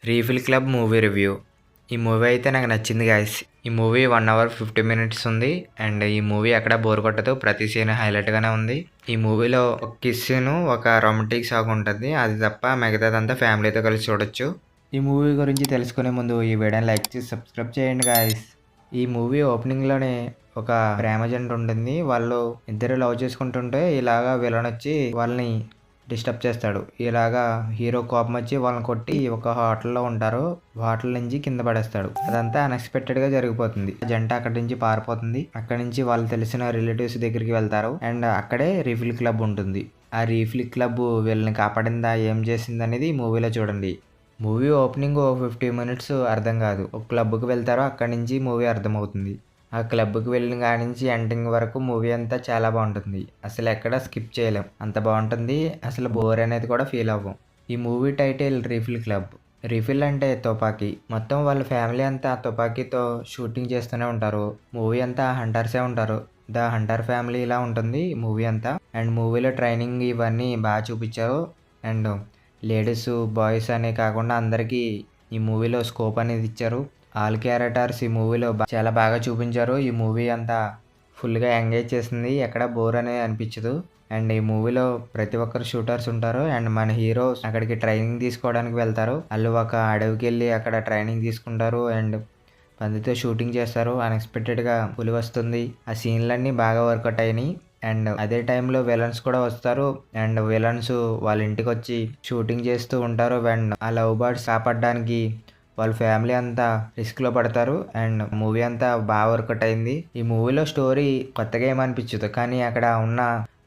Refill club movie review. ఈ movie అయితే నాకు నచ్చింది గాయ్స్. ఈ మూవీ 1 అవర్ 50 మినిట్స్ ఉంది. అండ్ ఈ మూవీ ఎక్కడ బోర్ కొట్టదు. ప్రతి సీన్ హైలైట్గానే ఉంది. ఈ మూవీలో ఒక కిస్సును ఒక రొమాంటిక్ సాంగ్ ఉంటుంది. అది తప్ప మిగతాదంతా ఫ్యామిలీతో కలిసి చూడొచ్చు. ఈ మూవీ గురించి తెలుసుకునే ముందు ఈ వీడియోని లైక్ చేసి సబ్స్క్రైబ్ చేయండి గాయ్స్. ఈ మూవీ ఓపెనింగ్లోనే ఒక ప్రేమ జంట ఉంటుంది. వాళ్ళు ఇద్దరు లవ్ చేసుకుంటుంటే ఇలాగా విలన్ వచ్చి వాళ్ళని డిస్టర్బ్ చేస్తాడు. ఇలాగా హీరో కోపం వచ్చి వాళ్ళని కొట్టి ఒక హోటల్లో ఉంటారు. హోటల్ నుంచి కింద పడేస్తాడు. అదంతా అన్ఎక్స్పెక్టెడ్గా జరిగిపోతుంది. జంట అక్కడి నుంచి పారిపోతుంది. అక్కడి నుంచి వాళ్ళు తెలిసిన రిలేటివ్స్ దగ్గరికి వెళ్తారు. అండ్ అక్కడే రీఫిల్ క్లబ్ ఉంటుంది. ఆ రీఫిల్ క్లబ్ వీళ్ళని కాపాడిందా, ఏం చేసింది అనేది మూవీలో చూడండి. మూవీ ఓపెనింగ్ 50 మినిట్స్ అర్థం కాదు. ఒక క్లబ్కి వెళ్తారో అక్కడి నుంచి మూవీ అర్థమవుతుంది. ఆ క్లబ్కి వెళ్ళిన కాడి నుంచి ఎండింగ్ వరకు మూవీ అంతా చాలా బాగుంటుంది. అసలు ఎక్కడ స్కిప్ చేయలేం, అంత బాగుంటుంది. అసలు బోర్ అనేది కూడా ఫీల్ అవ్వం. ఈ movie title refill club. Refill అంటే తుపాకీ. మొత్తం వాళ్ళ ఫ్యామిలీ అంతా తుపాకీతో షూటింగ్ చేస్తూనే ఉంటారు. మూవీ అంతా హంటర్సే ఉంటారు. ద హంటర్ ఫ్యామిలీ ఇలా ఉంటుంది మూవీ అంతా. అండ్ మూవీలో ట్రైనింగ్ ఇవన్నీ బాగా చూపించారు. అండ్ లేడీస్ బాయ్స్ అనే కాకుండా అందరికీ ఈ మూవీలో స్కోప్ అనేది ఇచ్చారు. ఆల్ క్యారెక్టర్స్ ఈ మూవీలో చాలా బాగా చూపించారు. ఈ మూవీ అంతా ఫుల్గా ఎంగేజ్ చేసింది. ఎక్కడ బోర్ అనేది అనిపించదు. అండ్ ఈ మూవీలో ప్రతి ఒక్కరు షూటర్స్ ఉంటారు. అండ్ మన హీరో అక్కడికి ట్రైనింగ్ తీసుకోవడానికి వెళ్తారు. వాళ్ళు ఒక అడవికి వెళ్ళి అక్కడ ట్రైనింగ్ తీసుకుంటారు. అండ్ పందితో షూటింగ్ చేస్తారు. అన్ఎక్స్పెక్టెడ్గా పులి వస్తుంది. ఆ సీన్లన్నీ బాగా వర్కౌట్ అయినాయి. అండ్ అదే టైంలో విలన్స్ కూడా వస్తారు. అండ్ విలన్స్ వాళ్ళ ఇంటికి వచ్చి షూటింగ్ చేస్తూ ఉంటారు. అండ్ ఆ లవ్ బర్డ్స్ కాపాడడానికి వాళ్ళ ఫ్యామిలీ అంతా రిస్క్లో పడతారు. అండ్ మూవీ అంతా బాగా వర్కౌట్ అయింది. ఈ మూవీలో స్టోరీ కొత్తగా ఏమనిపించదు, కానీ అక్కడ ఉన్న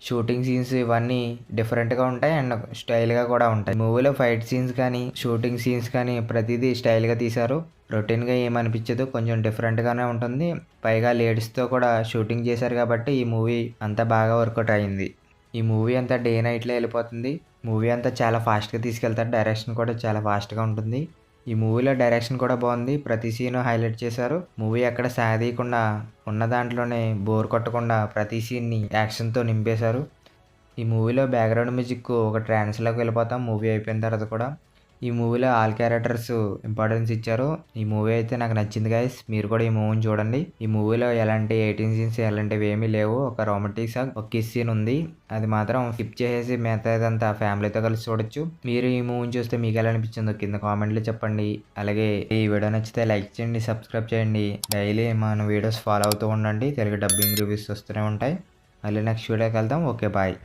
షూటింగ్ సీన్స్ ఇవన్నీ డిఫరెంట్గా ఉంటాయి. అండ్ స్టైల్గా కూడా ఉంటాయి. మూవీలో ఫైట్ సీన్స్ కానీ షూటింగ్ సీన్స్ కానీ ప్రతిదీ స్టైల్గా తీశారు. రొటీన్గా ఏమనిపించదు, కొంచెం డిఫరెంట్గానే ఉంటుంది. పైగా లేడీస్తో కూడా షూటింగ్ చేశారు కాబట్టి ఈ మూవీ అంతా బాగా వర్కౌట్ అయింది. ఈ మూవీ అంతా డే నైట్లో వెళ్ళిపోతుంది. మూవీ అంతా చాలా ఫాస్ట్గా తీసుకెళ్తారు. డైరెక్షన్ కూడా చాలా ఫాస్ట్గా ఉంటుంది. ఈ మూవీలో డైరెక్షన్ కూడా బాగుంది. ప్రతి సీను హైలైట్ చేశారు. మూవీ ఎక్కడ సాగదీయకుండా ఉన్న దాంట్లోనే బోర్ కొట్టకుండా ప్రతి సీన్ని యాక్షన్తో నింపేశారు. ఈ మూవీలో బ్యాక్గ్రౌండ్ మ్యూజిక్ ఒక ట్రాన్స్లోకి వెళ్ళిపోతాం మూవీ అయిపోయిన తర్వాత కూడా. ఈ మూవీలో ఆల్ క్యారెక్టర్స్ ఇంపార్టెన్స్ ఇచ్చారు. ఈ మూవీ అయితే నాకు నచ్చింది గైస్. మీరు కూడా ఈ మూవీని చూడండి. ఈ మూవీలో ఎలాంటి 18 సీన్స్ ఎలాంటివి ఏమీ లేవు. ఒక రొమాంటిక్ సాంగ్, ఒక కిస్ సీన్ ఉంది. అది మాత్రం స్కిప్ చేసేసి మిగతాదంతా ఫ్యామిలీతో కలిసి చూడొచ్చు. మీరు ఈ మూవీని చూస్తే మీకు ఎలా అనిపించిందో కింద కామెంట్లో చెప్పండి. అలాగే ఈ వీడియో నచ్చితే లైక్ చేయండి, సబ్స్క్రైబ్ చేయండి. డైలీ మన వీడియోస్ ఫాలో అవుతూ ఉండండి. తెలుగు డబ్బింగ్ రివ్యూస్ వస్తూనే ఉంటాయి. మళ్ళీ నెక్స్ట్ వీడియోకి వెళ్దాం. Okay, bye.